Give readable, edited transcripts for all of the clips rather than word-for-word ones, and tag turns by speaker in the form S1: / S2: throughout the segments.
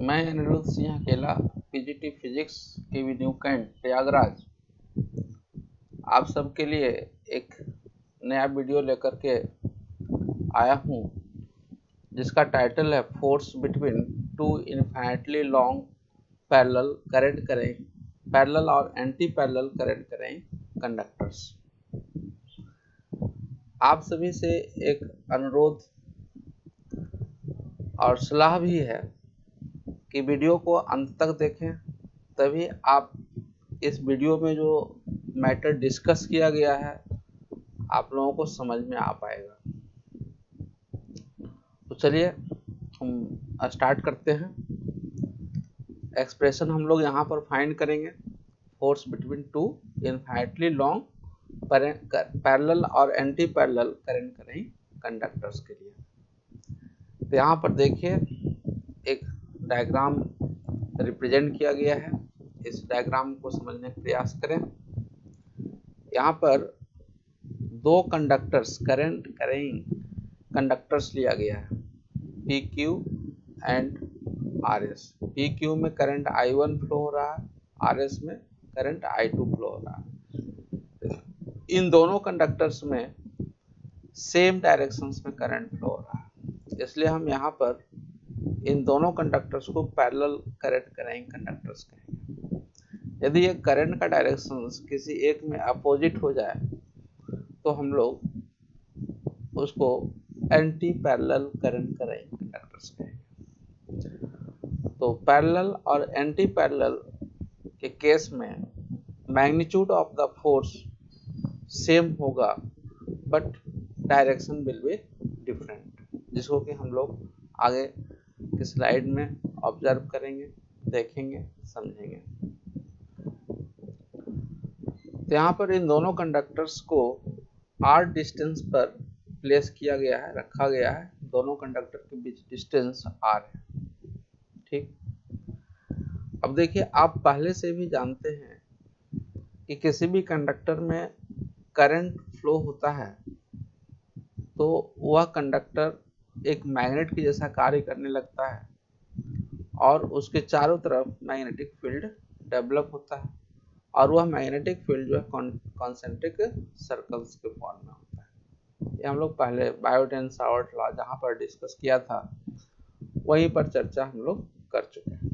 S1: मैं अनिरुद्ध सिंह अकेला, PGT physics के न्यू कैंट प्रयागराज आप सबके लिए एक नया वीडियो लेकर के आया हूँ, जिसका टाइटल है force between two infinitely long parallel और anti parallel current current conductors. आप सभी से एक अनुरोध और सलाह भी है कि वीडियो को अंत तक देखें, तभी आप इस वीडियो में जो मैटर डिस्कस किया गया है आप लोगों को समझ में आ पाएगा। तो चलिए हम स्टार्ट करते हैं। एक्सप्रेशन हम लोग यहाँ पर फाइंड करेंगे force between two infinitely long parallel और anti parallel current current conductors के लिए। तो यहाँ पर देखिए एक डायग्राम रिप्रेजेंट किया गया है, इस डायग्राम को समझने का प्रयास करें। यहाँ पर दो कंडक्टर्स करंट करेंट कंडक्टर्स लिया गया है, P Q and R S. P Q में करंट I1 फ्लो हो रहा है, आर एस में करंट I2 फ्लो हो रहा है। इन दोनों कंडक्टर्स में सेम डायरेक्शंस में करंट फ्लो हो रहा है, इसलिए हम यहाँ पर इन दोनों कंडक्टर्स को पैरेलल करंट करेंट कंडक्टर्स कहेंगे। यदि ये करंट का डायरेक्शन किसी एक में अपोजिट हो जाए तो हम लोग उसको anti parallel current current conductors कहेंगे। तो पैरेलल और एंटी पैरेलल के केस में magnitude of the force same होगा but direction will be different, जिसको कि हम लोग आगे की स्लाइड में ऑब्जर्व करेंगे, देखेंगे, समझेंगे। तो यहाँ पर इन दोनों कंडक्टर्स को r डिस्टेंस पर प्लेस किया गया है, रखा गया है। दोनों कंडक्टर के बीच डिस्टेंस r है, ठीक। अब देखिए, आप पहले से भी जानते हैं कि किसी भी कंडक्टर में करंट फ्लो होता है तो वह कंडक्टर एक मैग्नेट की जैसा कार्य करने लगता है और उसके चारों तरफ मैग्नेटिक फील्ड डेवलप होता है और वह मैग्नेटिक फील्ड जो है कॉन्सेंट्रिक सर्कल्स के फॉर्म में होता है। ये हम लोग पहले बायोट एंड सावर्ट लॉ जहाँ पर डिस्कस किया था वहीं पर चर्चा हम लोग कर चुके हैं।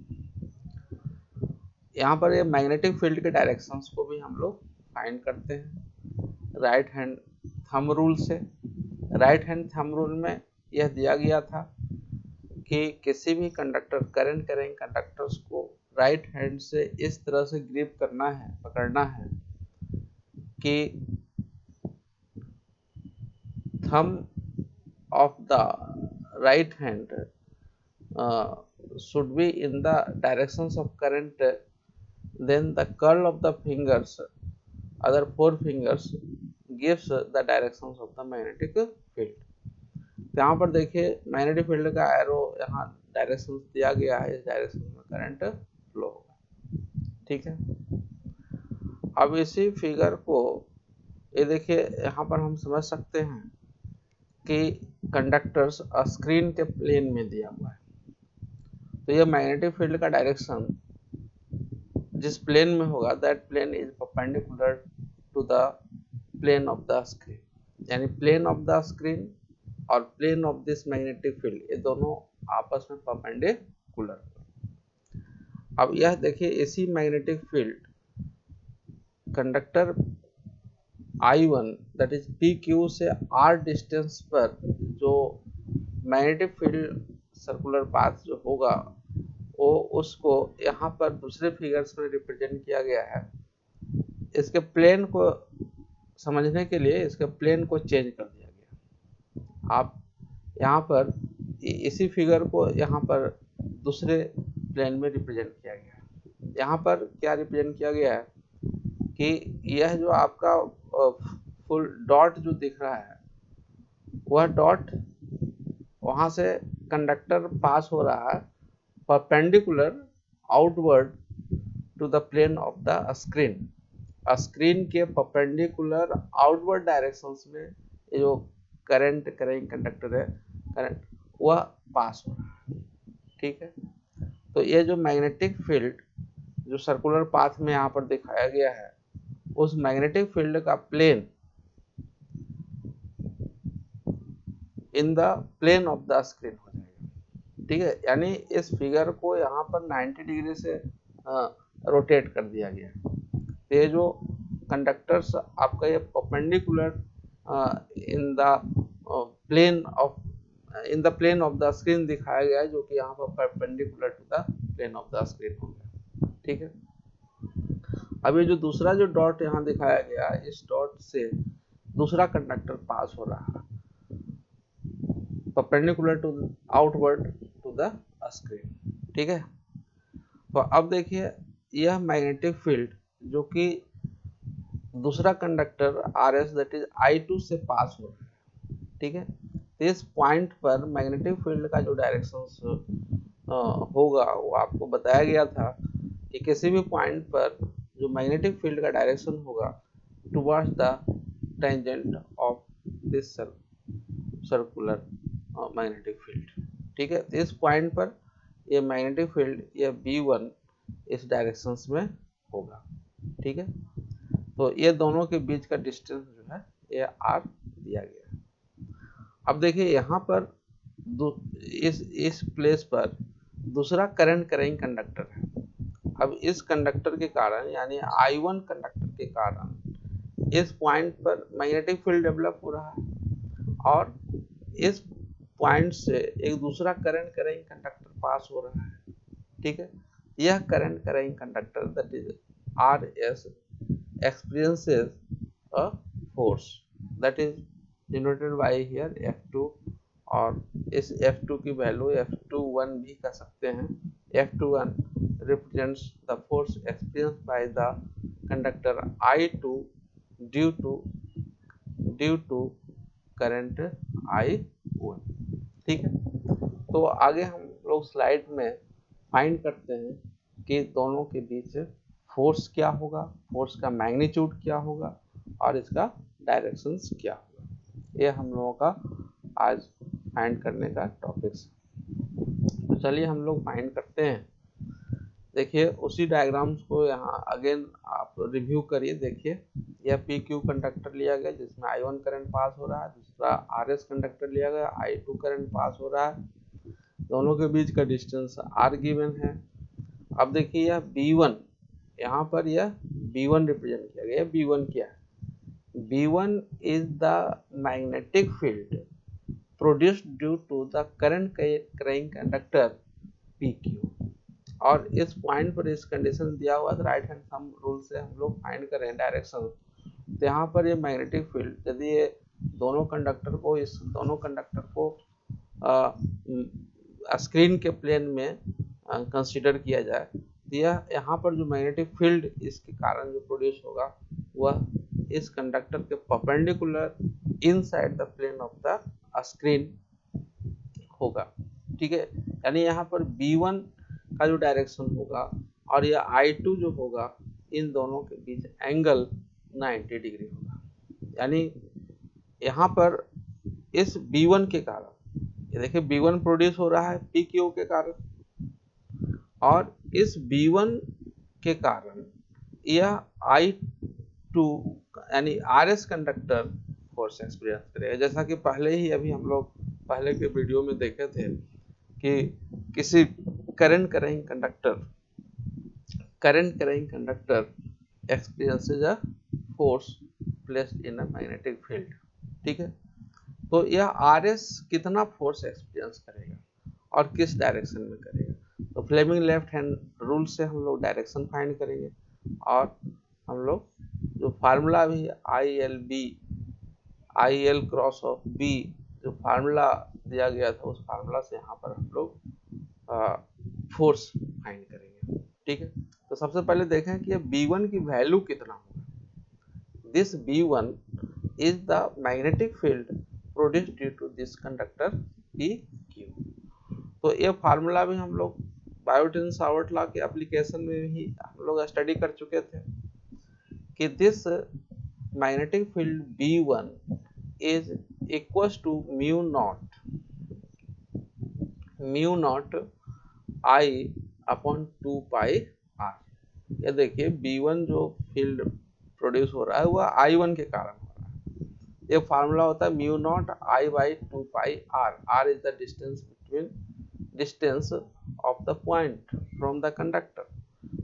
S1: यहाँ पर ये मैग्नेटिक फील्ड के डायरेक्शंस को भी हम लोग फाइंड करते हैं राइट हैंड थंब रूल से। राइट हैंड थंब रूल में यह दिया गया था कि किसी भी कंडक्टर करंट करेंट कंडक्टर्स को राइट हैंड से इस तरह से ग्रिप करना है, पकड़ना है कि thumb of the right hand should be in the directions of current, then the curl of the fingers, other four fingers, gives the directions of the magnetic field. यहाँ पर देखिए मैग्नेटिक फील्ड का arrow यहाँ direction दिया गया है, इस direction में करंट फ्लो होगा, ठीक है। अब इसी फिगर को ये देखिए, यहाँ पर हम समझ सकते हैं कि कंडक्टर्स स्क्रीन के प्लेन में दिया हुआ है। तो यह मैग्नेटिक फील्ड का डायरेक्शन जिस प्लेन में होगा that plane is perpendicular to the plane of the screen, यानी प्लेन ऑफ द स्क्रीन और plane of this magnetic field ये दोनों आपस में परपेंडिकुलर। अब यह देखिए, इसी magnetic field conductor I1 that is PQ से r डिस्टेंस पर जो मैग्नेटिक फील्ड सर्कुलर पाथ जो होगा वो उसको यहाँ पर दूसरे फिगर्स में रिप्रेजेंट किया गया है। इसके प्लेन को समझने के लिए इसके प्लेन को चेंज कर दिया गया। आप यहाँ पर इसी फिगर को यहाँ पर दूसरे प्लेन में रिप्रेजेंट किया गया है। यहाँ पर क्या रिप्रेजेंट किया गया है कि यह जो आपका फुल डॉट जो दिख रहा है वह डॉट वहाँ से कंडक्टर पास हो रहा है perpendicular outward to the plane of the screen. Screen के परपेंडिकुलर आउटवर्ड डायरेक्शंस में ये जो करंट करेंट कंडक्टर है, करंट वह पास हो रहा है, ठीक है। तो ये जो मैग्नेटिक फील्ड जो सर्कुलर पाथ में यहाँ पर दिखाया गया है, उस मैग्नेटिक फील्ड का plane in the plane of the screen हो जाएगा। ठीक है, यानी इस फिगर को यहाँ पर 90 डिग्री से रोटेट कर दिया गया है। ये जो कंडक्टर्स आपका ये perpendicular in the plane of the screen दिखाया गया है, जो कि यहाँ पर perpendicular to the plane of the screen हो गया। ठीक है, अब ये जो दूसरा जो डॉट यहाँ दिखाया गया, इस डॉट से दूसरा कंडक्टर पास हो रहा है perpendicular to outward to the screen. ठीक है, तो अब देखिए यह मैग्नेटिक फील्ड जो कि दूसरा conductor R S that is I2 से पास हो रहा है। ठीक है, इस पॉइंट पर मैग्नेटिक फील्ड का जो डायरेक्शन होगा वो आपको बताया गया था कि किसी भी पॉइंट पर जो मैग्नेटिक फील्ड का डायरेक्शन होगा towards the tangent of this circular magnetic field. ठीक है, इस पॉइंट पर ये मैग्नेटिक फील्ड ये B1 इस डायरेक्शन में होगा। ठीक है, तो ये दोनों के बीच का डिस्टेंस जो है ये R दिया गया है। अब देखिए यहाँ पर इस प्लेस पर दूसरा करंट कैरिंग कंडक्टर है। अब इस कंडक्टर के कारण यानी I1 कंडक्टर के कारण इस पॉइंट पर मैग्नेटिक फील्ड डेवलप हो रहा है और इस पॉइंट से एक दूसरा करंट कैरिंग कंडक्टर पास हो रहा है। ठीक है, यह current carrying conductor that is RS experiences a force that is denoted by here F2 और इस F2 की वैल्यू F21 भी कर सकते हैं। F21 represents the force experienced by the conductor I2 due to current I1। ठीक है, तो आगे हम लोग स्लाइड में फाइंड करते हैं कि दोनों के बीच फोर्स क्या होगा, फोर्स का मैग्नीट्यूड क्या होगा और इसका डायरेक्शंस क्या होगा। ये हम लोगों का आज फाइंड करने का टॉपिक्स। तो चलिए हम लोग फाइंड करते हैं। देखिए उसी डायग्राम्स को यहाँ अगेन आप रिव्यू करिए। देखिए यह PQ कंडक्टर लिया गया जिसमें I1 करंट पास हो रहा है, दूसरा RS कंडक्टर लिया गया I2 करंट पास हो रहा है, दोनों के बीच का डिस्टेंस R गिवन है। अब देखिए यह B1, यहाँ पर यह B1 रिप्रेजेंट किया गया। B1 क्या है? B1 is the magnetic field produced due to the current carrying conductor PQ। और इस पॉइंट पर इस कंडीशन दिया हुआ था, राइट हैंड थंब रूल से हम लोग फाइंड करें डायरेक्शन। तो यहाँ पर ये मैग्नेटिक फील्ड यदि ये दोनों कंडक्टर को स्क्रीन के प्लेन में कंसीडर किया जाए, तो यह यहाँ पर जो मैग्नेटिक फील्ड इसके कारण जो प्रोड्यूस होगा वह इस कंडक्टर के perpendicular inside the plane of the screen होगा। ठीक है, यानी यहाँ पर B1 का जो डायरेक्शन होगा और यह I2 जो होगा, इन दोनों के बीच एंगल 90 डिग्री होगा। यानी यहाँ पर इस B1 के कारण, ये देखिए B1 प्रोड्यूस हो रहा है PQ के कारण, और इस B1 के कारण यह I2 यानी RS कंडक्टर फोर्स एक्सपीरियंस करेगा। जैसा कि पहले ही अभी हम लोग पहले के वीडियो में देखे थे कि किसी current carrying conductor experiences a force placed in a magnetic field. ठीक है, तो यह RS कितना फोर्स एक्सपीरियंस करेगा और किस डायरेक्शन में करेगा। तो फ्लेमिंग लेफ्ट हैंड रूल से हम लोग डायरेक्शन फाइंड करेंगे और हम लोग जो फार्मूला भी IL क्रॉस ऑफ B जो फार्मूला दिया गया था, उस फार्मूला से यहाँ पर हम लोग फोर्स फाइंड करेंगे। ठीक है, तो सबसे पहले देखें कि B1 की वैल्यू कितना होगा। This B1 is the magnetic field produced due to this conductor PQ। तो ये फार्मूला भी हम लोग बायोट-सावर्ट लॉ के एप्लीकेशन में ही हम लोग स्टडी कर चुके थे कि this magnetic field B1 is equals to mu naught I upon 2 pi r. ये देखिए B1 जो फील्ड प्रोड्यूस हो रहा है वह I1 के कारण हो रहा है। ये फार्मूला होता है mu naught I by 2 pi r. R is the distance of the point from the conductor.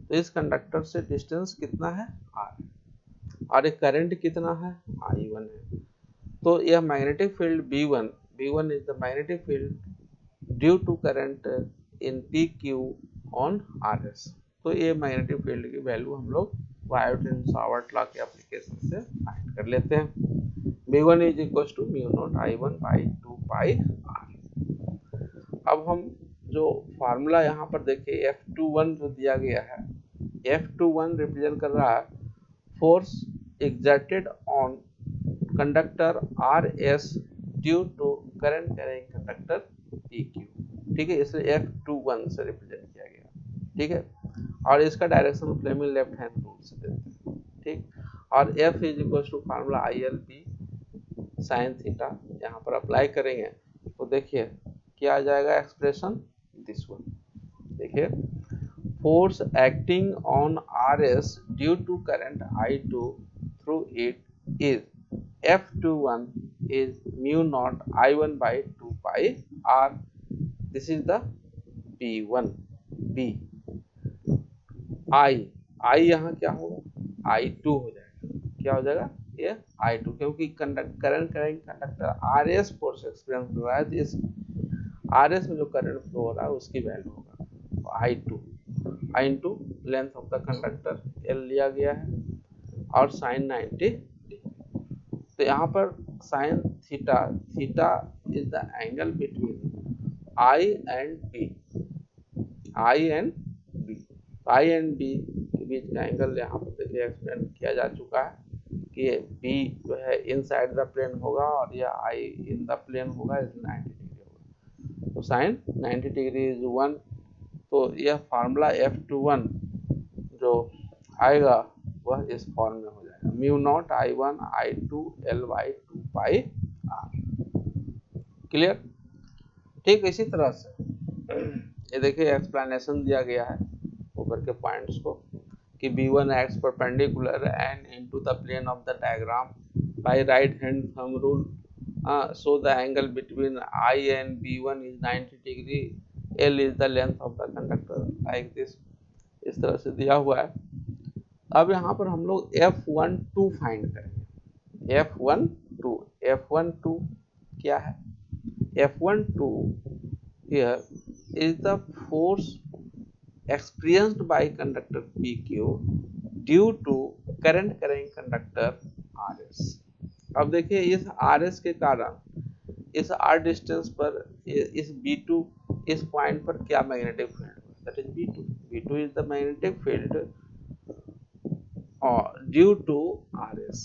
S1: तो इस कंडक्टर से डिस्टेंस कितना है आर, और ये करंट कितना है I1 है। तो यह magnetic field B1 is the magnetic field due to current in PQ on RS। तो ये मैग्नेटिक फील्ड की वैल्यू हम लोग वायोट एंड सावर्ट लॉ के एप्लीकेशन से फाइंड कर लेते हैं। B1 is equal to mu naught I1 by 2 pi r. अब हम जो फार्मूला यहाँ पर देखिए F21 जो दिया गया है, F21 रिप्रेजेंट कर रहा है force exerted on conductor RS due to current carrying conductor PQ। ठीक है, इसलिए F21 से रिप्रेजेंट किया गया। ठीक है, और इसका direction Fleming left hand rule से देते हैं। ठीक, और F is equal to formula ILP sine theta यहाँ पर अप्लाई करेंगे तो देखिए क्या आ जाएगा एक्सप्रेशन दिस वन। देखिए force acting on RS due to current I2 through it is F21 is mu naught I1 by 2 pi R. This is the B1 B। I यहाँ क्या होगा I2 हो जाएगा। क्या हो जाएगा ये I2, क्योंकि current current conductor RS force experience हो रहा है, तो इस RS में जो करंट फ्लो हो रहा है उसकी वैल्यू होगा I2 into length of the conductor L लिया गया है और साइन 90। तो यहाँ पर sine theta is the angle between I and B। I and B के बीच का एंगल यहाँ पर देखिए एक्सप्लेन किया जा चुका है कि B जो है इनसाइड द प्लेन होगा और यह I इन द प्लेन होगा, इसलिए 90 डिग्री होगा। तो साइन 90 डिग्री इज 1। तो यह फार्मूला F21 जो आएगा वह इस फॉर्म में हो जाएगा mu naught I1 I2 L by 2 pi R। Clear. ठीक, इसी तरह से ये देखिए एक्सप्लेनेशन दिया गया है ऊपर के पॉइंट्स को कि B1 X perpendicular and into the plane of the diagram by right hand thumb rule, so the angle between I and B1 is 90 degree, L is the length of the conductor, like this. इस तरह से दिया हुआ है। अब यहाँ पर हम लोग F12 फाइंड करेंगे। F12 क्या है? F12 here is the force experienced by conductor PQ due to current carrying conductor RS। अब देखिए इस RS के कारण इस R डिस्टेंस पर इस B2 इस पॉइंट पर क्या मैग्नेटिक फील्ड है, that is B2 is the magnetic field due to RS।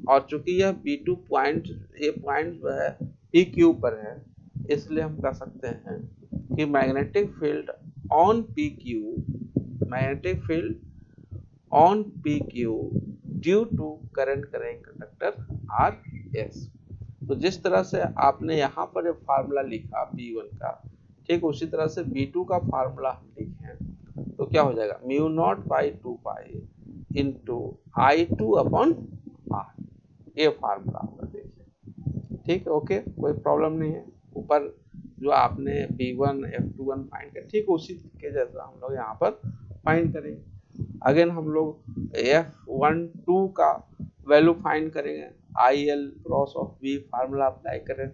S1: और चूंकि यह B2 पॉइंट ये पॉइंट जो है PQ पर है, इसलिए हम कह सकते हैं कि magnetic field on PQ due to current carrying conductor RS। तो जिस तरह से आपने यहाँ पर फार्मूला लिखा B1 का, ठीक उसी तरह से B2 का फार्मूला हम लिखे तो क्या हो जाएगा mu naught by 2 pi into I2 upon R। ये फार्मूला होगा, देखिए। ठीक, ओके, कोई प्रॉब्लम नहीं है। ऊपर जो आपने B1 F21 फाइंड किया ठीक उसी के जैसा हम लोग यहाँ पर फाइंड करेंगे। अगेन हम लोग F12 का वैल्यू फाइंड करेंगे, IL cross of B formula apply करें।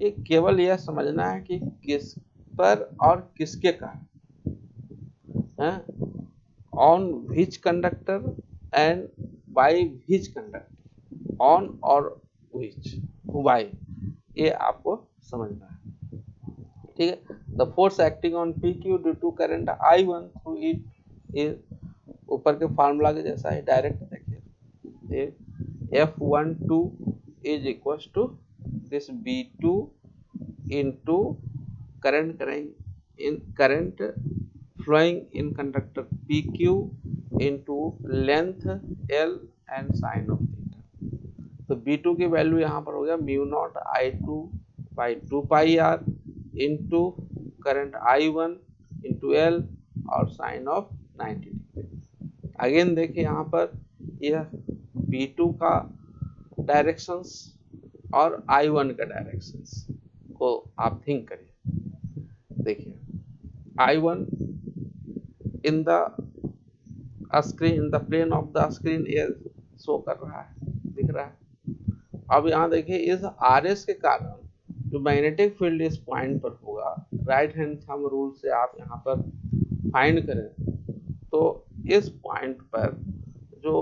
S1: ये केवल यह समझना है कि किस पर और किसके कारण, on which conductor and by which conductor, on और व्हिच बाय, ये आपको समझना है। ठीक है, the force acting on PQ due to current I1 through it is ऊपर के फार्मूला के जैसा है, डायरेक्ट देखिए F12 is equal to this B2 into current flowing in conductor PQ into length L and sin of theta। तो B2 की value यहाँ पर हो गया mu naught I2 by 2 pi R into current I1 into L और sign of 90 degree. Again देखिए यहाँ पर यह B2 का डायरेक्शंस और I1 का डायरेक्शंस को आप थिंक करिए। देखिए I1 in the screen, in the plane of the screen ये शो कर रहा है, दिख रहा है। अब यहाँ देखिए इस RS के कारण जो मैग्नेटिक फील्ड इस पॉइंट पर होगा, राइट हैंड थंब रूल से आप यहाँ पर फाइंड करें तो इस पॉइंट पर जो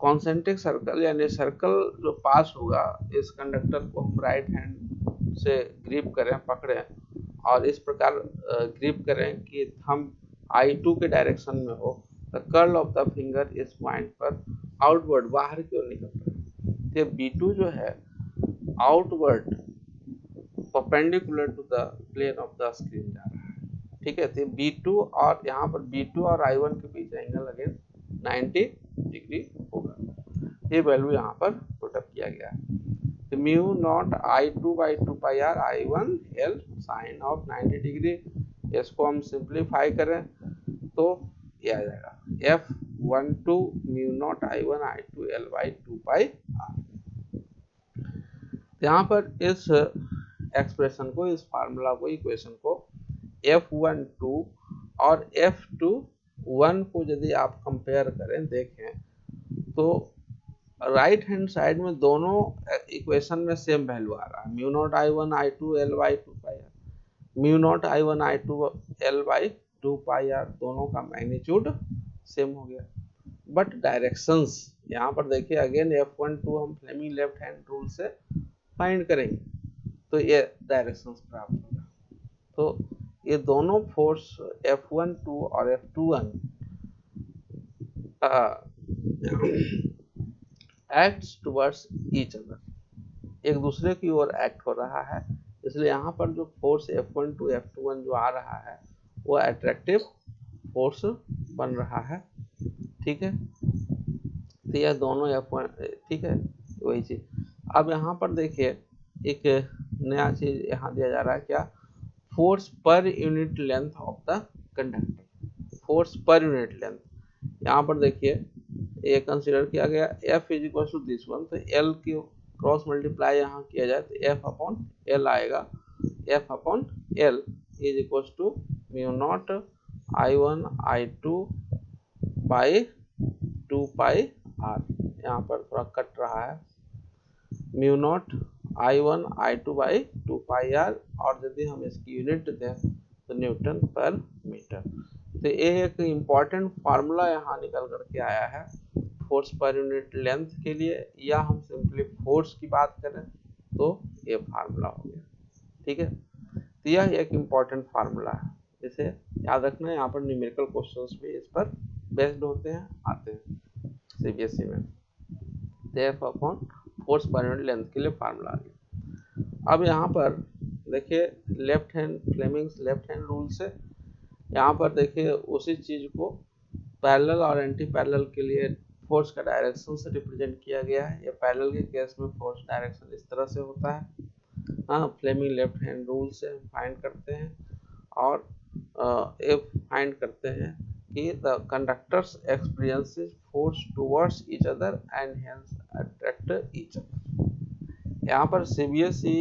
S1: कॉन्सेंट्रिक सर्कल यानी सर्कल जो पास होगा, इस कंडक्टर को हम राइट हैंड से ग्रिप करें, पकड़ें और इस प्रकार ग्रिप करें कि थंब I2 के डायरेक्शन में हो, the curl of the finger इस पॉइंट पर आउटवर्ड, बाहर की ओर निकल रहा है। तो B2 जो है outward perpendicular to the plane of the screen जा रहा है, ठीक है। तो B2 और यहाँ पर B2 और I1 के बीच एंगल अगेन 90 डिग्री होगा। ये वैल्यू यहाँ पर पुट अप किया गया है। तो mu naught I2 by 2 pi r I1 L sine of 90 degree, इसको हम सिंप्लीफाई करें तो ये आ जाएगा F12 mu naught I1 I2 L by 2 pi r. यहाँ पर इस एक्सप्रेशन को, इस फार्मूला को, इक्वेशन को F12 और F21 को यदि आप कंपेयर करें, देखें तो राइट हैंड साइड में दोनों इक्वेशन में सेम वैल्यू आ रहा है, mu naught I1 I2 L by 2 pi r, mu naught I1 I2 L by 2 pi r, दोनों का मैग्नीट्यूड सेम हो गया। बट डायरेक्शंस यहाँ पर देखिए अगेन F12 हम फ्लेमिंग लेफ्ट हैंड रूल से फाइंड करेंगे तो ये डायरेक्शंस प्राप्त होगा। तो ये दोनों फोर्स F12 और F21 acts towards each other, एक दूसरे की ओर एक्ट हो रहा है, इसलिए यहाँ पर जो फोर्स F12 F21 जो आ रहा है वो अट्रैक्टिव फोर्स बन रहा है, ठीक है। तो यह दोनों F1, ठीक है, वही चीज। अब यहाँ पर देखिए एक नया चीज यहाँ दिया जा रहा है, क्या, force per unit length of the conductor, force per unit length. यहाँ पर देखिए ये कंसीडर किया गया F is equal to this one, तो L की क्रॉस मल्टीप्लाई यहाँ किया जाए तो F अपॉन L आएगा, F upon L is equal to mu naught I1 I2 by 2 pi R। यहाँ पर थोड़ा कट रहा है, mu naught I1 I2 by 2 pi R, और यदि हम इसकी यूनिट दें तो न्यूटन पर मीटर। तो ये एक इम्पॉर्टेंट फार्मूला यहाँ निकल करके आया है फोर्स पर यूनिट लेंथ के लिए, या हम सिंपली फोर्स की बात करें तो ये फार्मूला हो गया, ठीक है। तो यह एक इम्पॉर्टेंट फार्मूला है, इसे याद रखना है। यहाँ पर न्यूमेरिकल क्वेश्चंस भी इस पर बेस्ड होते हैं, आते हैं CBSE में। F upon force per unit length के लिए फार्मूला आ गया। अब यहाँ पर देखिए left hand, Fleming's left hand rule से यहाँ पर देखिए उसी चीज को पैरेलल और एंटी पैरेलल के लिए फोर्स का डायरेक्शन से रिप्रेजेंट किया गया है। ये पैरेलल के केस में फोर्स डायरेक्शन इस तरह से होता है, हाँ, फ्लेमिंग लेफ्ट हैंड रूल से हम फाइंड करते हैं, और फाइंड करते हैं कि the conductors experiences force towards each other and hence attract each other. यहाँ पर CBSE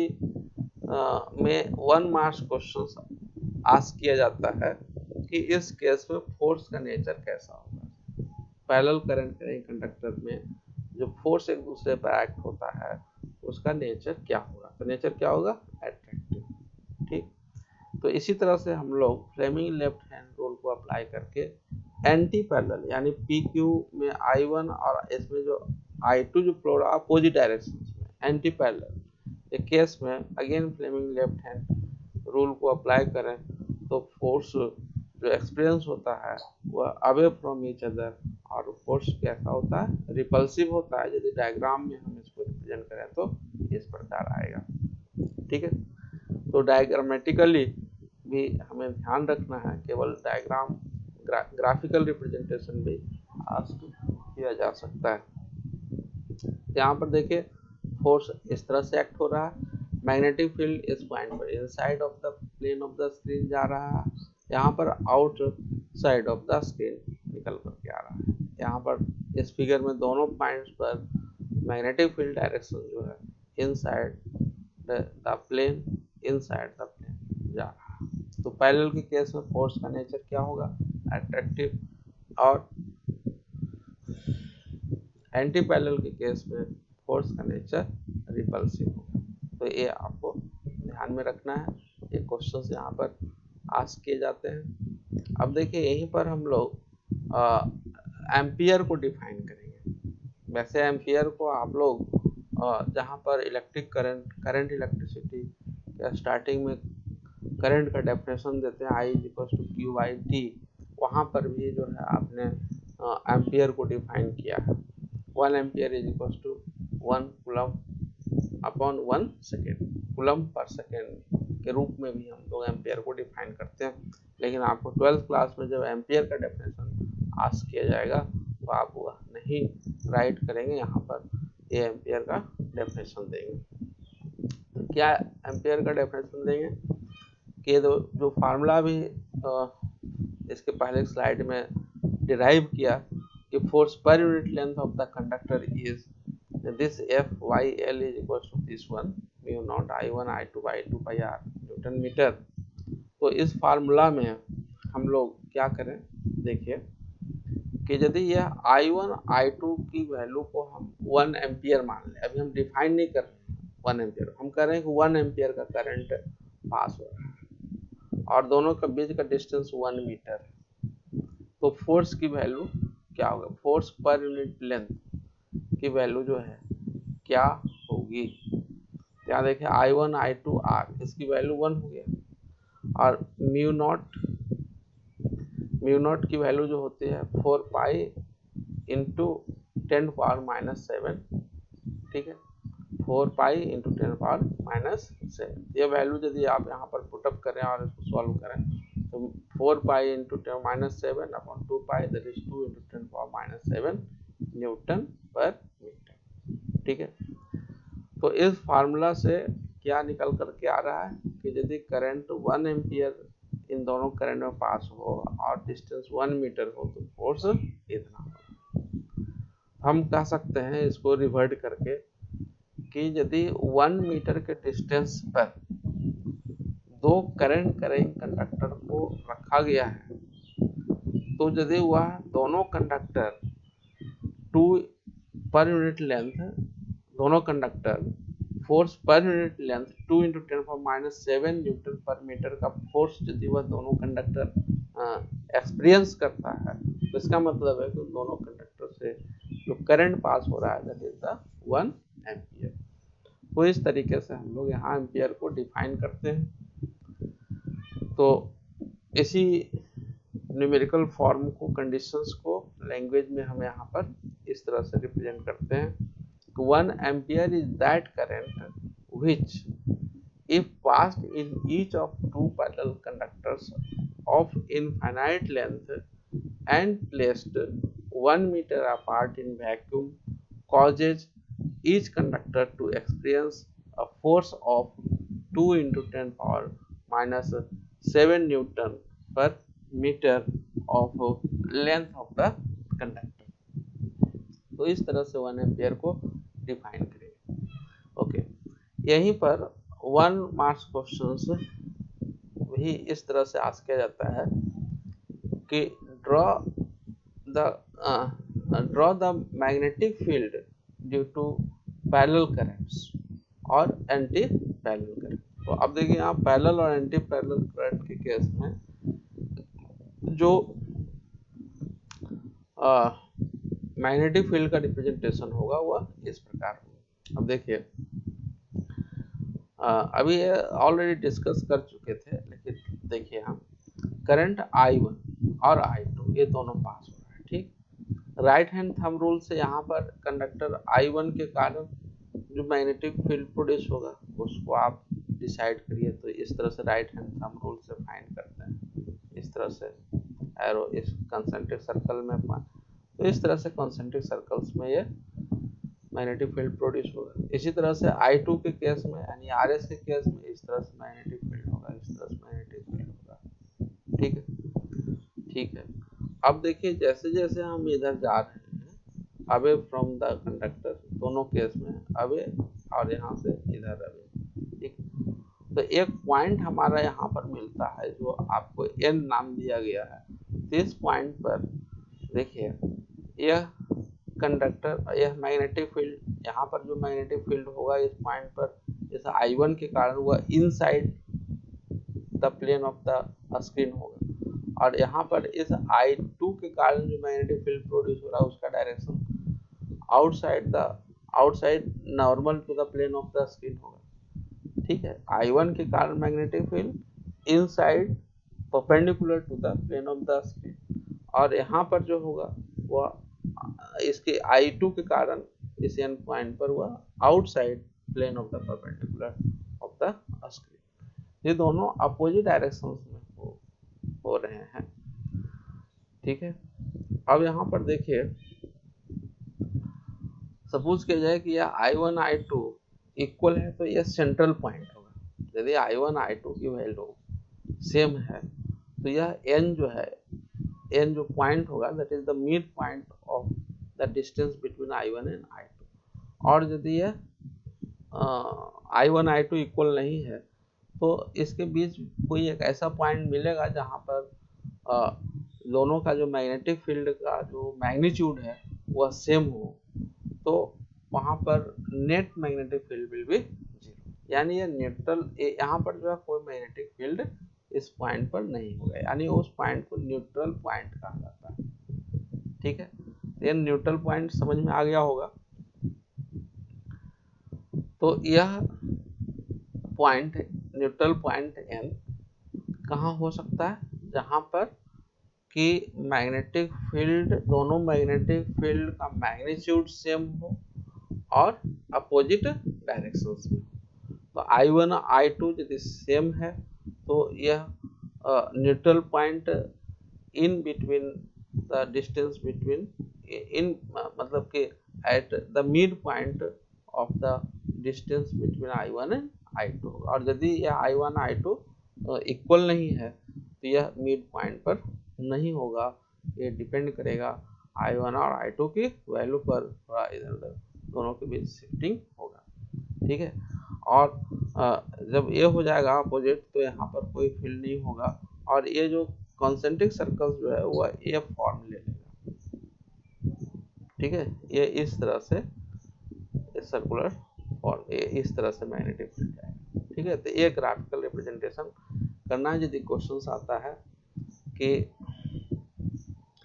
S1: में 1 मार्क्स क्वेश्चन आस्क किया जाता है कि इस केस में फोर्स का नेचर कैसा होगा। पैरेलल करंट कंडक्टर में जो फोर्स एक दूसरे पर एक्ट होता है उसका नेचर क्या होगा, तो नेचर क्या होगा, अट्रैक्टिव, ठीक। तो इसी तरह से हम लोग फ्लेमिंग लेफ्ट हैंड रूल को अप्लाई करके एंटी पैरेलल यानी PQ में I1 और इसमें जो I2 जो फ्लो रहा अपोजिट डायरेक्शन में, एंटी पैरेलल एक केस में again Fleming left hand rule को अप्लाई करें तो फोर्स जो एक्सपीरियंस होता है वह अवे फ्रॉम ईच अदर, और फोर्स कैसा होता है, रिपल्सिव होता है। यदि डायग्राम में हम इसको रिप्रेजेंट करें तो इस प्रकार आएगा, ठीक है। तो डायग्रामेटिकली भी हमें ध्यान रखना है, केवल डायग्राम ग्राफिकल रिप्रेजेंटेशन भी आस्क किया जा सकता है। यहाँ पर देखिए फोर्स इस तरह से एक्ट हो रहा है, मैग्नेटिक फील्ड इस पॉइंट पर inside of the plane of the screen जा रहा है, यहाँ पर outside of the screen निकल करके आ रहा है। यहाँ पर इस फिगर में दोनों पॉइंट्स पर मैग्नेटिक फील्ड डायरेक्शन जो है इनसाइड द प्लेन जा रहा है। तो पैरेलल के केस में फोर्स का नेचर क्या होगा, अट्रैक्टिव, और एंटी पैरेलल के केस में फोर्स का नेचर रिपल्सिव होगा। तो ये आपको ध्यान में रखना है, ये क्वेश्चंस यहाँ पर आस्क किए जाते हैं। अब देखिए यहीं पर हम लोग एम्पियर को डिफाइन करेंगे। वैसे एम्पियर को आप लोग जहाँ पर इलेक्ट्रिक करंट इलेक्ट्रिसिटी या स्टार्टिंग में करंट का डेफिनेशन देते हैं I = Q/T, वहाँ पर भी जो है आपने एम्पियर को डिफाइन किया है। 1 ampere = 1 coulomb second, coulomb per second के रूप में भी हम लोग एम्पियर को डिफाइन करते हैं। लेकिन आपको 12th क्लास में जब एम्पियर का डेफिनेशन आस्क किया जाएगा तो आप वह नहीं राइट करेंगे, यहाँ पर ये एम्पियर का डेफिनेशन देंगे। क्या एम्पियर का डेफिनेशन देंगे कि जो फार्मूला भी इसके पहले स्लाइड में डिराइव किया कि force per unit length of the conductor is this F/L = this one μ0 I1/2πr newton metre. तो इस फार्मूला में हम लोग क्या करें, देखिए कि यदि यह I1 I2 की वैल्यू को हम 1 एम्पियर मान लें, अभी हम डिफाइन नहीं कर रहे हैं 1 एम्पियर, हम कर रहे हैं कि 1 एम्पियर का करंट पास हो रहा है और दोनों के बीच का डिस्टेंस 1 मीटर है। तो फोर्स की वैल्यू क्या होगा, फोर्स पर यूनिट लेंथ की वैल्यू जो है क्या होगी। यहाँ देखिए I1 I2 R, इसकी वैल्यू 1 हो गया, और म्यू नॉट की वैल्यू जो होती है 4 पाई इंटू 10⁻⁷, ठीक है, 4 पाई इंटू 10⁻⁷। ये वैल्यू यदि आप यहाँ पर पुटअप करें और इसको सॉल्व करें तो 4 pi into 10⁻⁷ upon 2 pi that is 2 into 10⁻⁷ Newton per metre, ठीक है। तो इस फार्मूला से क्या निकल करके आ रहा है कि यदि करंट 1 एम्पियर इन दोनों करंट में पास हो और डिस्टेंस 1 मीटर हो तो फोर्स इतना हो। हम कह सकते हैं इसको रिवर्ट करके कि यदि 1 मीटर के डिस्टेंस पर दो करंट करेंट कंडक्टर को रखा गया है, तो यदि वह दोनों कंडक्टर 2 पर यूनिट लेंथ, दोनों conductor force per unit length 2 into 10⁻⁷ Newton per metre का फोर्स यदि वह दोनों कंडक्टर एक्सपीरियंस करता है, तो इसका मतलब है कि दोनों कंडक्टर से जो करंट पास हो रहा है दैट इज द 1 एम्पियर। तो इस तरीके से हम लोग यहाँ एम्पियर को डिफाइन करते हैं। तो इसी न्यूमेरिकल फॉर्म को, कंडीशंस को लैंग्वेज में हम यहाँ पर इस तरह से रिप्रेजेंट करते हैं। 1 ampere is that current which, if passed in each of two parallel conductors of infinite length and placed 1 meter apart in vacuum, causes each conductor to experience a force of 2 into 10⁻⁷ Newton per meter of length of the conductor। तो इस तरह से 1 ampere को define करेंगे। Okay, यहीं पर 1 marks questions भी इस तरह से आस्क किया जाता है कि draw the magnetic field due to parallel currents और एंटी पैरेलल करंट। तो अब देखिए यहाँ पैरेलल और एंटी पैरेलल करंट के केस में जो मैग्नेटिक फील्ड का रिप्रेजेंटेशन होगा वह इस प्रकार होगा। अब देखिए अभी ऑलरेडी डिस्कस कर चुके थे, लेकिन देखिए हम करंट I1 और I2 ये दोनों पास हो रहा है, ठीक। राइट हैंड थंब रूल से यहाँ पर कंडक्टर I1 के कारण जो मैग्नेटिक फील्ड प्रोड्यूस होगा उसको आप डिसाइड करिए। तो इस तरह से राइट हैंड थंब रूल से फाइंड करते हैं, इस तरह से एरो इस कंसेंट्रिक सर्कल में, तो इस तरह से कंसेंट्रिक सर्कल्स में ये मैग्नेटिक फील्ड प्रोड्यूस होगा। इसी तरह से I2 के केस में यानी RS के केस में इस तरह से मैग्नेटिक फील्ड होगा, इस तरह से मैग्नेटिक फील्ड होगा, ठीक है, ठीक है। अब देखिए जैसे जैसे हम इधर जा रहे हैं अवे फ्रॉम द कंडक्टर, दोनों केस में अवे और यहाँ से इधर अवे, ठीक। तो एक पॉइंट हमारा यहाँ पर मिलता है जो आपको एन नाम दिया गया है। तो इस पॉइंट पर देखिए यह कंडक्टर, यह मैग्नेटिक फील्ड, यहाँ पर जो मैग्नेटिक फील्ड होगा इस पॉइंट पर, जैसे I1 के कारण वह inside the plane of the screen होगा, और यहाँ पर इस I2 के कारण जो मैग्नेटिक फील्ड प्रोड्यूस हो रहा है उसका direction outside normal to the plane of the screen होगा, ठीक है। I1 के कारण magnetic field inside perpendicular to the plane of the screen, और यहाँ पर जो होगा वह इसके I2 के कारण इस एन पॉइंट पर वह outside plane of the perpendicular of the screen. ये दोनों अपोजिट डायरेक्शंस में हो रहे हैं, ठीक है। अब यहाँ पर देखिए सपोज किया जाए कि यह I1 I2 इक्वल है, तो यह सेंट्रल पॉइंट होगा। यदि I1 I2 की वैल्यू सेम है तो यह n जो है, n जो पॉइंट होगा that is the mid point of the distance between I1 and I2। और यदि यह I1 I2 इक्वल नहीं है तो इसके बीच कोई एक ऐसा पॉइंट मिलेगा जहाँ पर दोनों का जो मैग्नेटिक फील्ड का जो मैग्नीट्यूड है वह सेम हो, तो वहाँ पर net magnetic field will be zero, यानी ये न्यूट्रल, यहाँ पर जो है कोई मैग्नेटिक फील्ड इस पॉइंट पर नहीं होगा, यानी उस पॉइंट को न्यूट्रल पॉइंट कहा जाता है, ठीक है। ये न्यूट्रल पॉइंट समझ में आ गया होगा। तो यह पॉइंट न्यूट्रल पॉइंट n कहाँ हो सकता है, जहाँ पर कि मैग्नेटिक फील्ड, दोनों मैग्नेटिक फील्ड का मैग्नीट्यूड सेम हो और अपोजिट डायरेक्शंस में। तो I1 I2 यदि सेम है तो यह neutral point in between the distance between in मतलब कि at the mid point of the distance between I1 and I2, और यदि यह I1 I2 इक्वल नहीं है तो यह मिड पॉइंट पर नहीं होगा। ये डिपेंड करेगा I1 और I2 की वैल्यू पर, थोड़ा इधर उधर दोनों के बीच शिफ्टिंग होगा, ठीक है। और जब ये हो जाएगा अपोजिट तो यहाँ पर कोई फील्ड नहीं होगा, और ये जो कॉन्सेंट्रिक सर्कल जो है वह ये फॉर्म ले लेगा, ठीक है। ये इस तरह से सर्कुलर फॉर्म, ये इस तरह से मैग्नेटिक फील्ड जाएगा, ठीक है। तो ये ग्राफिकल रिप्रेजेंटेशन करना है। यदि क्वेश्चन आता है कि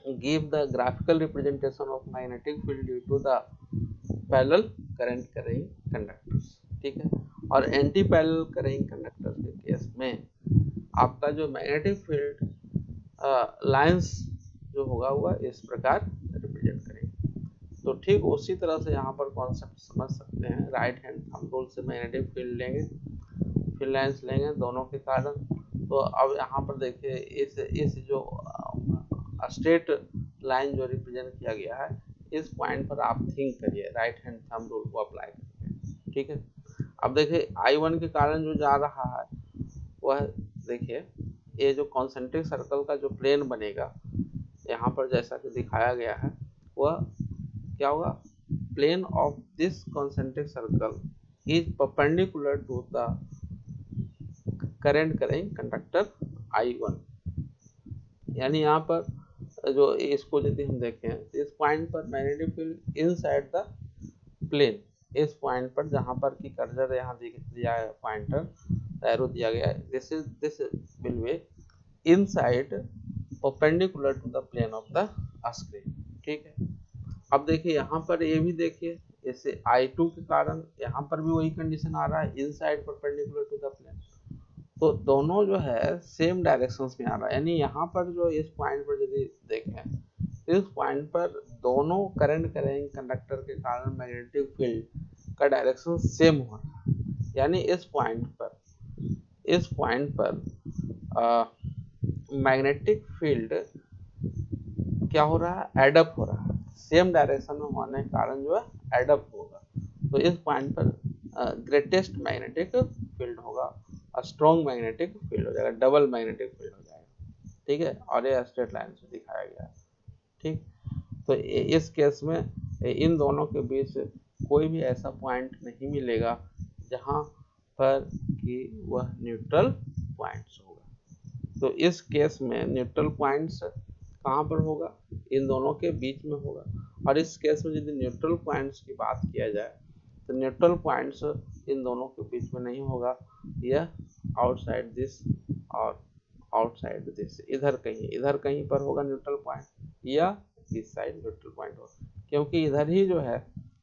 S1: give the graphical representation of magnetic field due to the parallel current carrying conductors, ठीक है। और एंटी पैरेलल करंट कंडक्टर्स के केस में आपका जो मैग्नेटिक फील्ड लाइंस जो होगा वह इस प्रकार रिप्रेजेंट करेंगे। तो ठीक उसी तरह से यहाँ पर कॉन्सेप्ट समझ सकते हैं। राइट हैंड थंब रूल से मैग्नेटिक फील्ड लेंगे, फील्ड लाइंस लेंगे दोनों के कारण। तो अब यहाँ पर देखिए इस जो स्ट्रेट लाइन जो रिप्रेजेंट किया गया है, इस पॉइंट पर आप थिंक करिए राइट हैंड थंब रूल को अप्लाई करिए, ठीक है। अब देखिए I1 के कारण जो जा रहा है वह देखिए ये जो कॉन्सेंट्रिक सर्कल का जो प्लेन बनेगा यहाँ पर जैसा कि दिखाया गया है, वह क्या होगा, plane of this concentric circle is perpendicular to the current carrying conductor I1। यानी यहाँ पर जो इसको यदि हम देखें तो इस पॉइंट पर magnetic field inside the plane, इस पॉइंट पर जहाँ पर की कर्सर यहाँ दिया है, पॉइंटर एरो दिया गया है, this will be inside perpendicular to the plane of the screen, ठीक है। अब देखिए यहाँ पर ये भी देखिए, जैसे I2 के कारण यहाँ पर भी वही कंडीशन आ रहा है, inside perpendicular to the plane. तो दोनों जो है सेम डायरेक्शंस में आ रहा है, यानी यहाँ पर जो इस पॉइंट पर यदि देखें, इस पॉइंट पर दोनों करंट कैरिंग कंडक्टर के कारण मैग्नेटिक फील्ड का डायरेक्शन सेम हो रहा है, यानी इस पॉइंट पर मैग्नेटिक फील्ड क्या हो रहा है, एडअप हो रहा है, सेम डायरेक्शन में होने के कारण जो है एडअप होगा। तो इस पॉइंट पर ग्रेटेस्ट मैग्नेटिक फील्ड होगा, स्ट्रॉन्ग मैग्नेटिक फील्ड हो जाएगा, डबल मैग्नेटिक फील्ड हो जाएगा, ठीक है, और ये स्ट्रेट लाइन से दिखाया गया है। ठीक, तो इस केस में इन दोनों के बीच कोई भी ऐसा पॉइंट नहीं मिलेगा जहां पर कि वह न्यूट्रल पॉइंट्स होगा। तो इस केस में न्यूट्रल पॉइंट्स कहाँ पर होगा, इन दोनों के बीच में होगा। और इस केस में यदि न्यूट्रल पॉइंट्स की बात किया जाए तो न्यूट्रल पॉइंट्स इन दोनों के बीच में नहीं होगा, यह आउटसाइड दिस और आउटसाइड दिस, इधर कहीं पर होगा न्यूट्रल पॉइंट, या इस साइड न्यूट्रल पॉइंट होगा, क्योंकि इधर ही जो है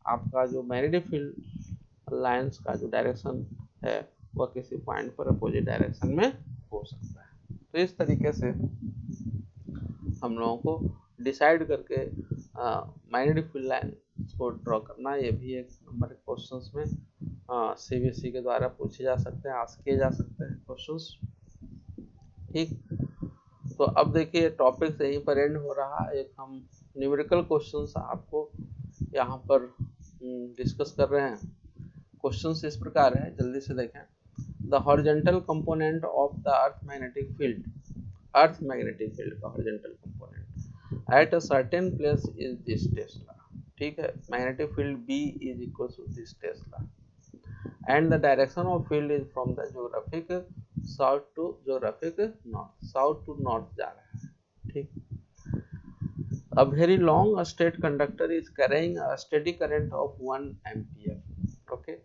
S1: आपका जो मैग्नेटिक फील्ड लाइंस का जो डायरेक्शन है वह किसी पॉइंट पर अपोजिट डायरेक्शन में हो सकता है। तो इस तरीके से हम लोगों को डिसाइड करके मैग्नेटिक फील्ड लाइंस को ड्रॉ करना, ये भी एक नंबर के क्वेश्चंस में सीबीएसई के द्वारा पूछे जा सकते हैं, आस्क किए जा सकते हैं क्वेश्चंस। ठीक, तो अब देखिए टॉपिक यहीं पर एंड हो रहा है। एक हम न्यूमेरिकल क्वेश्चंस आपको यहाँ पर डिस्कस कर रहे हैं। क्वेश्चंस इस प्रकार है, जल्दी से देखें। The horizontal component of the earth magnetic field का horizontal component at a certain place is this tesla. ठीक है, magnetic field B is equal to this tesla and the direction of field is from the geographic south to geographic north, south to north जा रहा है। ठीक, a very long straight conductor is carrying a steady current of 1 ampere. Okay,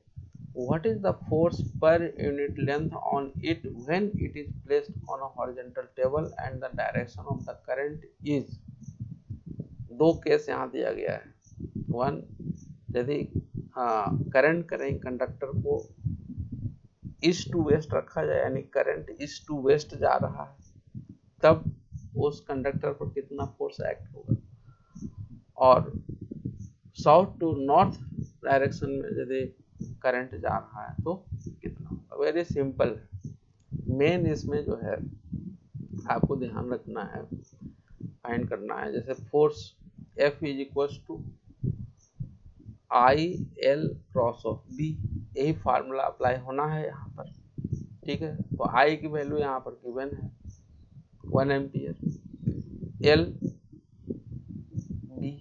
S1: what is the force per unit length on it when it is placed on a horizontal table and the direction of the current is, दो case यहाँ दिया गया है। One, यदि current करें conductor को east to waste रखा जाए, यानी करंट ईस्ट टू वेस्ट जा रहा है, तब उस कंडक्टर पर कितना फोर्स एक्ट होगा, और साउथ टू नॉर्थ डायरेक्शन में यदि करंट जा रहा है तो कितना होगा। वेरी सिंपल है। मेन इसमें जो है आपको ध्यान रखना है, फाइंड करना है, जैसे force F is equal to I L cross of B, यही फार्मूला अप्लाई होना है यहाँ पर। ठीक है, तो आई की वैल्यू यहाँ पर गिवन है 1 एम्पियर, एल बी।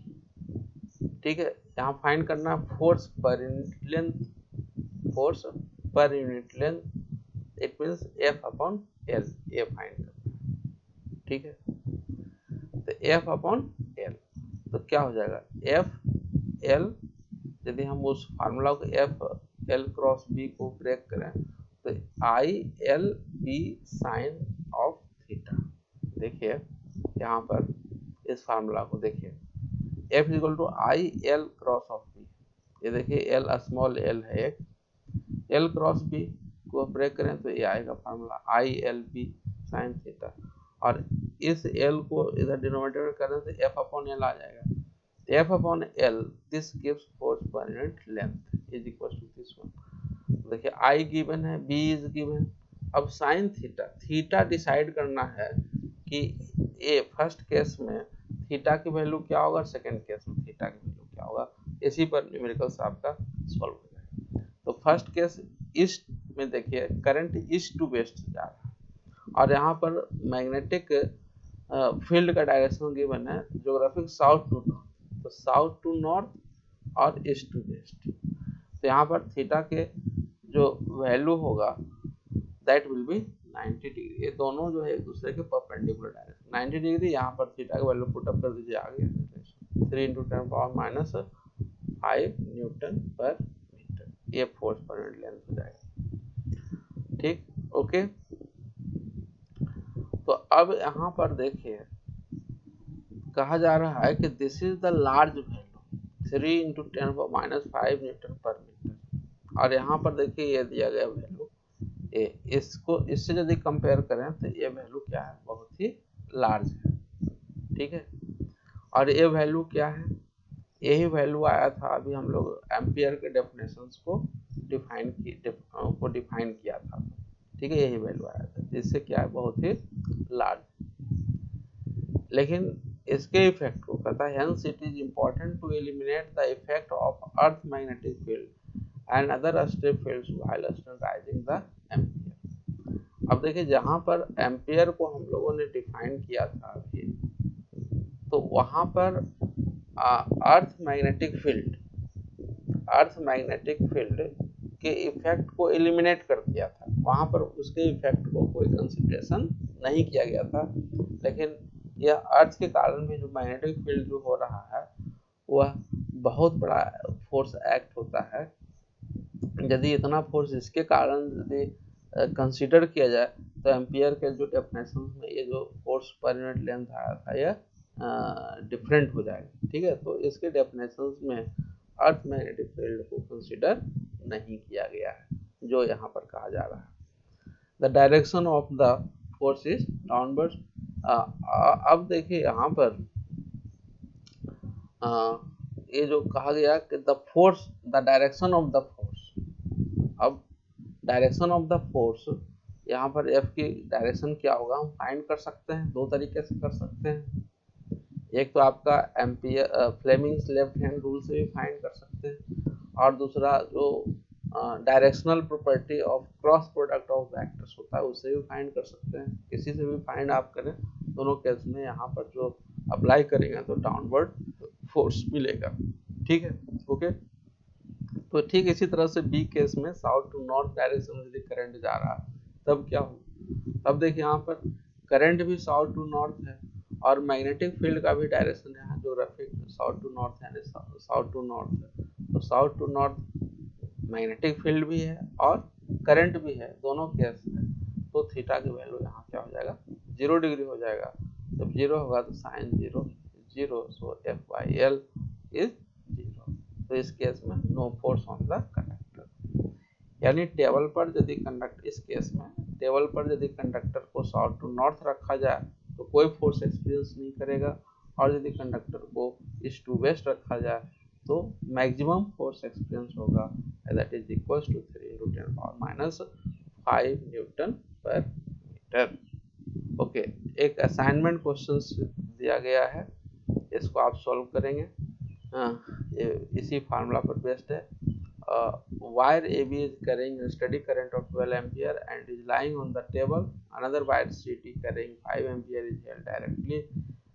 S1: ठीक है, यहाँ फाइंड करना force per unit length, force per unit length, it means F upon L, ये फाइंड करना। ठीक है, तो F अपॉन एल, तो क्या हो जाएगा एफ एल, यदि हम उस फार्मूला को एफ एल क्रॉस बी को ब्रेक करें तो I L B sine of theta. देखिए यहाँ पर इस फार्मूला को देखिए, F equal to I L cross of B, ये देखिए एल स्मॉल एल है एक, एल क्रॉस बी को ब्रेक करें तो ये आएगा formula I L B sine theta, और इस एल को इधर डिनोमिनेटर करें तो एफ अपॉन एल आ जाएगा। F upon L, this gives force per unit length is equal to this one. देखिए I given है, B is given। अब sin थीटा, थीटा डिसाइड करना है कि ए फर्स्ट केस में थीटा की वैल्यू क्या होगा, सेकंड केस में थीटा की वैल्यू क्या होगा, इसी पर न्यूमेरिकल्स आपका सॉल्व हो जाएगा। तो फर्स्ट केस ईस्ट में देखिए करंट ईस्ट टू वेस्ट जा रहा है, और यहाँ पर मैग्नेटिक फील्ड का डायरेक्शन गिवन है ज्योग्राफिक साउथ टू नॉर्थ, तो साउथ टू नॉर्थ और ईस्ट टू वेस्ट। तो यहाँ पर थीटा के जो वैल्यू होगा दैट विल बी 90 डिग्री, ये दोनों जो है एक दूसरे के परपेंडिकुलर डायरेक्शन 90 डिग्री। यहाँ पर थीटा का वैल्यू पुट अप कर दीजिए, आगे 3 × 10⁻⁵ न्यूटन पर मीटर, ये फोर्स पर यूनिट लेंथ हो जाएगा। ठीक, ओके। तो अब यहाँ पर देखिए कहा जा रहा है कि this is the large value 3 × 10⁻⁵ newton per metre, और यहाँ पर देखिए ये दिया गया वैल्यू ए, इसको इससे यदि कंपेयर करें तो ये वैल्यू क्या है, बहुत ही लार्ज है। ठीक है, और ये वैल्यू क्या है, यही वैल्यू आया था अभी हम लोग एम्पियर के डेफिनेशंस को डिफाइन किया था। ठीक है, यही वैल्यू आया था, जिससे क्या है बहुत ही लार्ज। लेकिन इसके इफेक्ट को कहता है hence it is important to eliminate the effect of earth magnetic field and other strip fields while standardising the ampere. अब देखिए जहां पर एम्पियर को हम लोगों ने डिफाइन किया था अभी, तो वहां पर अर्थ मैग्नेटिक फील्ड के इफेक्ट को एलिमिनेट कर दिया था, वहां पर उसके इफेक्ट को कोई कंसिडरेशन नहीं किया गया था। लेकिन यह अर्थ के कारण भी जो मैग्नेटिक फील्ड जो हो रहा है वह बहुत बड़ा फोर्स एक्ट होता है। यदि इतना फोर्स इसके कारण यदि कंसीडर किया जाए तो एम्पियर के जो डेफिनेशन में ये जो फोर्स पर यूनिट लेंथ आया था यह डिफरेंट हो जाएगा। ठीक है, तो इसके डेफिनेशन में अर्थ मैग्नेटिक फील्ड को कंसीडर नहीं किया गया है, जो यहाँ पर कहा जा रहा है। The direction of the force is downward. अब देखिए यहाँ पर ये जो कहा गया कि the direction of the force, अब डायरेक्शन ऑफ द फोर्स यहाँ पर एफ की डायरेक्शन क्या होगा हम फाइंड कर सकते हैं, दो तरीके से कर सकते हैं। एक तो आपका ampere Fleming's left hand rule से भी फाइंड कर सकते हैं, और दूसरा जो directional property of cross product of vectors होता है उससे भी फाइंड कर सकते हैं। किसी से भी फाइंड आप करें, दोनों केस में यहाँ पर जो अप्लाई करेंगे तो डाउनवर्ड फोर्स मिलेगा। ठीक है, ओके। तो ठीक इसी तरह से बी केस में साउथ टू नॉर्थ डायरेक्शन में यदि करंट जा रहा है तब क्या हो, अब देखिए यहाँ पर करंट भी साउथ टू नॉर्थ है और मैग्नेटिक फील्ड का भी डायरेक्शन यहाँ ज्योग्राफिक साउथ टू नॉर्थ है, साउथ टू नॉर्थ है। तो south to north magnetic field भी है और करंट भी है, दोनों केस है। तो थीटा की वैल्यू यहाँ क्या हो जाएगा 0 डिग्री हो जाएगा। जब 0 होगा तो sine 0 0, so F by L is 0। तो इस केस में no force on the conductor, यानी टेबल पर यदि इस केस में टेबल पर यदि कंडक्टर को साउथ टू नॉर्थ रखा जाए तो कोई फोर्स एक्सपीरियंस नहीं करेगा, और यदि कंडक्टर को ईस्ट टू वेस्ट रखा जाए तो मैक्सिमम फोर्स एक्सपीरियंस होगा, that is equal to 3 × 10⁻⁵ newton per metre. Okay, एक असाइनमेंट क्वेश्चन दिया गया है, इसको आप सॉल्व करेंगे। ये इसी फार्मूला पर बेस्ड है। Wire AB is carrying a steady current of 12 ampere and is lying on the table. Another wire CT carrying 5 ampere is held directly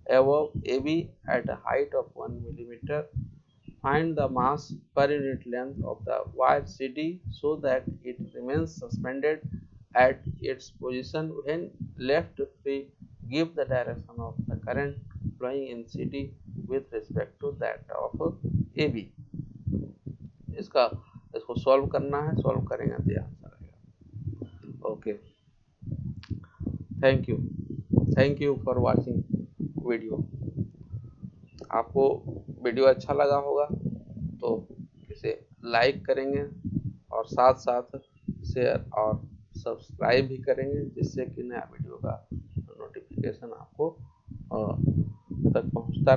S1: above AB at a height of 1 millimeter. Find the mass per unit length of the wire CD so that it remains suspended at its position when left free. Give the direction of the current flowing in CD with respect to that of AB. इसको solve करना है, solve करेंगे तो answer आएगा। Okay, thank you for watching video. आपको video अच्छा लगा होगा तो इसे लाइक करेंगे और साथ साथ शेयर और सब्सक्राइब भी करेंगे, जिससे कि नया वीडियो का नोटिफिकेशन आपको तक पहुंचता